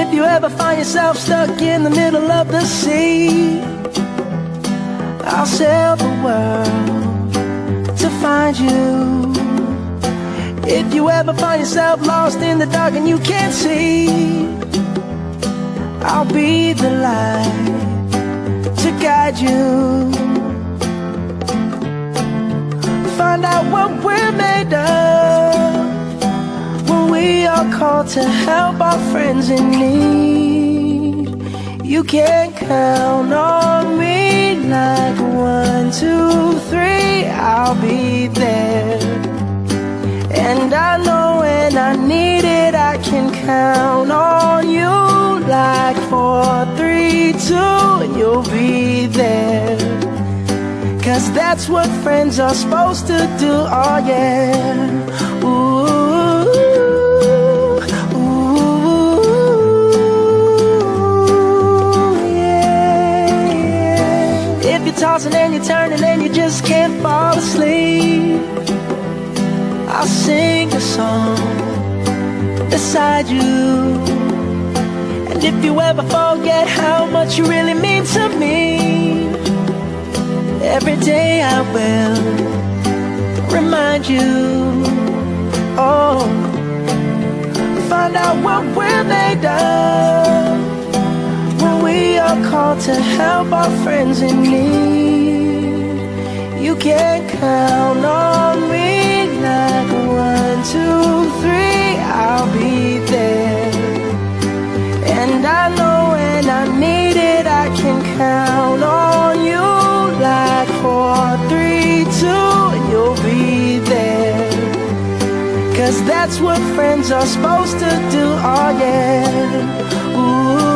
if you ever find yourself stuck in the middle of the sea, I'll sail the world to find you. If you ever find yourself lost in the dark and you can't see, I'll be the light to guide you. Find out what we're made of when we are called to help our friends in need. You can count on me like 1, 2, 3, I'll be there. And I know when I need it, I can count on you like 4, 3, 2, and you'll be there. 'Cause that's what friends are supposed to do, oh yeah. Ooh, ooh, yeah, yeah. If you're tossing and you're turning and you just can't fall asleep, I'll sing a song beside you. And if you ever forget how much you really mean to me, every day I will remind you. Oh, find out what we're made of when we are called to help our friends in need. You can count on me like 1, 2, 3, I'll be there. And I know when I need it, I can count on you like 4, 3, 2, and you'll be there. 'Cause that's what friends are supposed to do, oh yeah. Ooh.